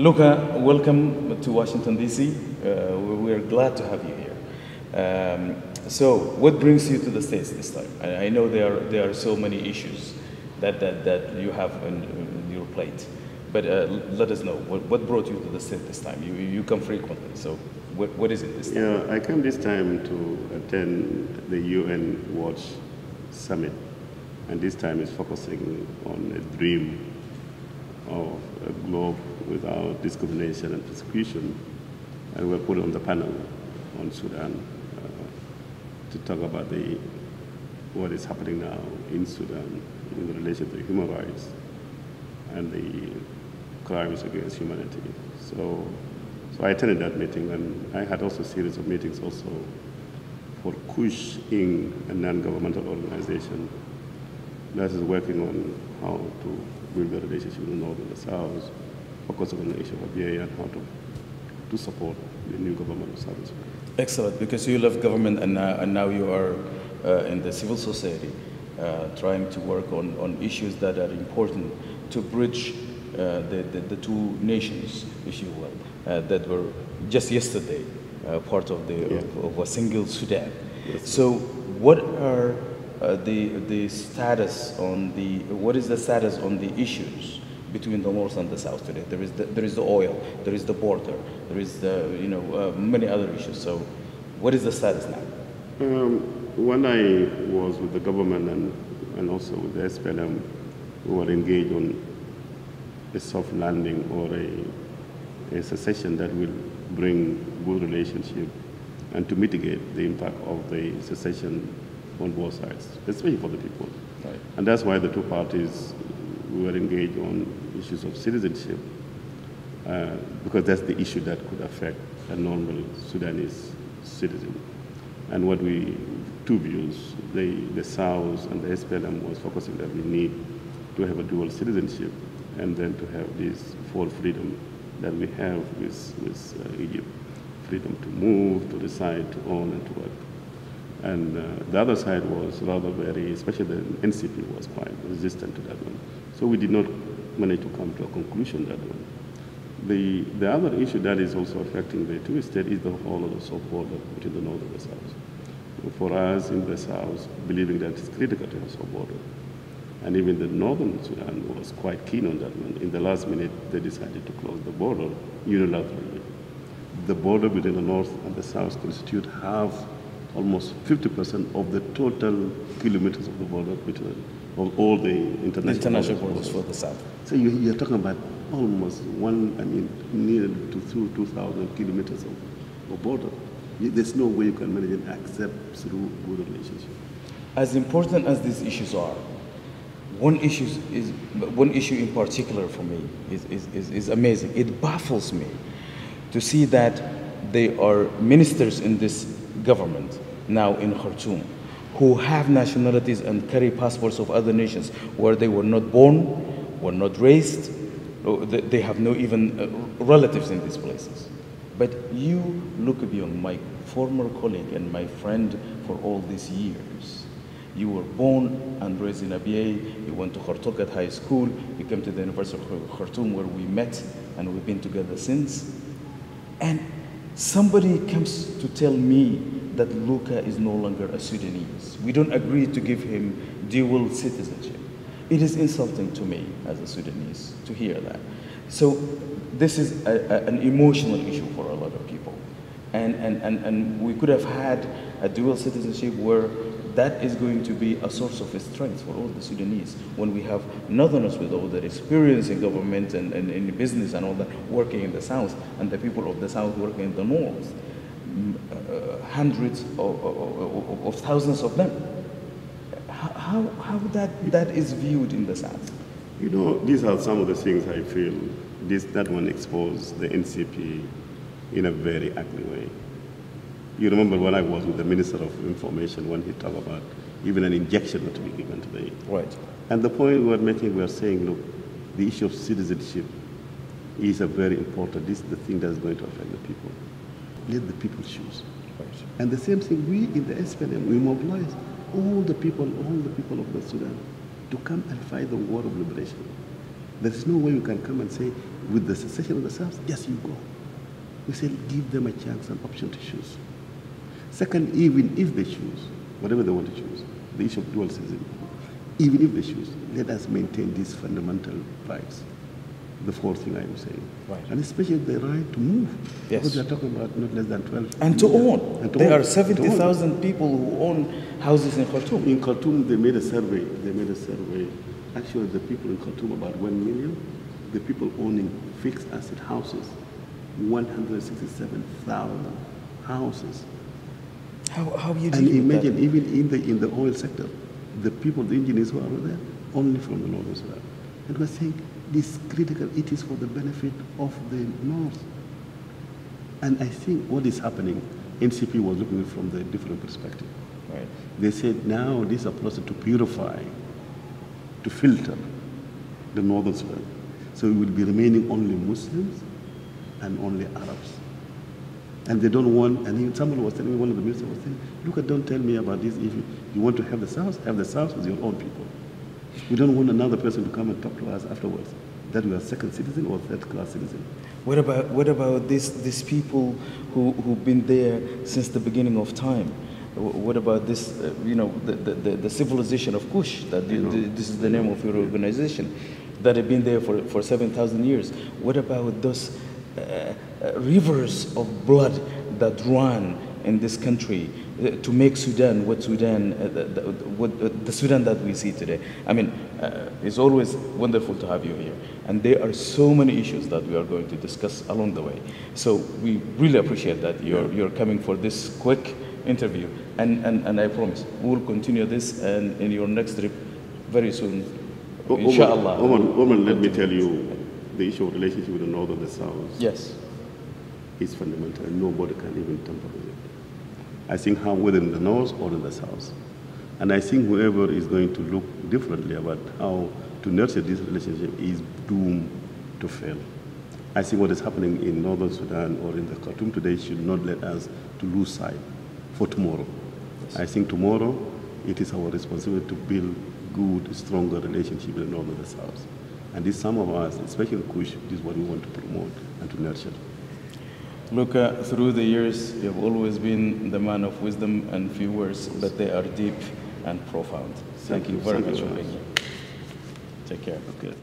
Luka, welcome to Washington, D.C. We're glad to have you here. So, what brings you to the States this time? I know there are so many issues that you have on your plate, but let us know, what brought you to the States this time? You come frequently, so what is it this time? Yeah, I came this time to attend the UN Watch Summit, and this time is focusing on a dream of a globe without discrimination and persecution, and we're put on the panel on Sudan to talk about what is happening now in Sudan in relation to human rights and the crimes against humanity. So I attended that meeting, and I had also a series of meetings also for Kush, Inc., a non-governmental organization that is working on how to build the relationship with the North and the South, focus on the issue of Abyei and how to support the new government of South Sudan. Excellent, because you left government and now you are in the civil society, trying to work on issues that are important to bridge the two nations, if you will, that were just yesterday part of a single Sudan. Yes. So, what are the status on what is the status on the issues between the North and the South today? There is the oil, there is the border, there is many other issues. So, what is the status now? When I was with the government and also with the SPLM, we were engaged on a soft landing or a secession that will bring good relationship and to mitigate the impact of the secession on both sides, especially for the people. Right. And that's why the two parties were engaged on issues of citizenship, because that's the issue that could affect a normal Sudanese citizen. And two views, the South and the SPLM was focusing that we need to have a dual citizenship and then to have this full freedom that we have with Egypt, freedom to move, to decide, to own, and to work. And the other side was rather especially the NCP was quite resistant to that one. So we did not manage to come to a conclusion that one. The other issue that is also affecting the two states is the whole of the South border between the North and the South. For us in the South, believing that it's critical to have a South border. And even the Northern Sudan was quite keen on that one. In the last minute, they decided to close the border unilaterally. The border between the North and the South constitute almost 50% of the total kilometers of the border between all the international borders for the South. So you're talking about almost near to 2,000 kilometers of border. There's no way you can manage it except through good relationship. As important as these issues are, one issue in particular for me is amazing. It baffles me to see that there are ministers in this government now in Khartoum who have nationalities and carry passports of other nations where they were not born, were not raised, they have no even relatives in these places. But you, Luka Biong, my former colleague and my friend for all these years, you were born and raised in Abyei, you went to Khartoum High School, you came to the University of Khartoum where we met and we've been together since. And somebody comes to tell me that Luka is no longer a Sudanese. We don't agree to give him dual citizenship. It is insulting to me as a Sudanese to hear that. So this is an emotional issue for a lot of people. And we could have had a dual citizenship where that is going to be a source of strength for all the Sudanese when we have Northerners with all their experience in government and in business and all that working in the South, and the people of the South working in the North, hundreds of thousands of them. How that is viewed in the South? You know, these are some of the things I feel that one exposed the NCP in a very ugly way. You remember when I was with the Minister of Information when he talked about even an injection not to be given today. Right. And the point we're making, we're saying, look, the issue of citizenship is a very important, this is the thing that's going to affect the people. Let the people choose. Right. And the same thing, we in the SPLM, we mobilize all the people of the Sudan to come and fight the war of liberation. There's no way we can come and say, with the secession of the South, yes, you go. We said give them a chance, an option to choose. Second, even if they choose, whatever they want to choose, the issue of dual citizenship, even if they choose, let us maintain these fundamental rights. The fourth thing I am saying. Right. And especially the right to move. Yes. Because we are talking about not less than 12. And to own. And to There own. are 70,000 people who own houses in Khartoum. In Khartoum, they made a survey. Actually, the people in Khartoum, about 1 million. The people owning fixed asset houses, 167,000 houses. How you deal And with imagine, that? even in the oil sector, the people, the engineers who are there, only from the northern Sudan. And we're saying this critical, it is for the benefit of the north. And I think what is happening, NCP was looking at it from the different perspective. Right. They said now this is a process to purify, to filter the northern Sudan. So it will be remaining only Muslims and only Arabs. And they don't want, and someone was telling me, one of the ministers was saying, look, don't tell me about this. If you want to have the South with your own people. We don't want another person to come and talk to us afterwards that we are second citizen or third class citizen. What about these people who've been there since the beginning of time? What about this, the civilization of Kush, this is the name of your organization, that have been there for 7,000 years? What about those rivers of blood that run in this country to make Sudan what the Sudan that we see today? I mean, it's always wonderful to have you here. And there are so many issues that we are going to discuss along the way. So we really appreciate that you're coming for this quick interview. And I promise we will continue this, and in your next trip very soon, inshallah. Omer, let me tell you, the issue of relationship with the North and the South, yes, is fundamental, and nobody can even tamper with it. I think how whether in the North or in the South. And I think whoever is going to look differently about how to nurture this relationship is doomed to fail. I think what is happening in Northern Sudan or in the Khartoum today should not let us to lose sight for tomorrow. Yes. I think tomorrow it is our responsibility to build good, stronger relationship with the North and the South. And this, some of us, especially in Kush, this is what we want to promote and to nurture. Luka, through the years, you've always been the man of wisdom and few words, but they are deep and profound. Thank you very much for being here. Take care. Okay.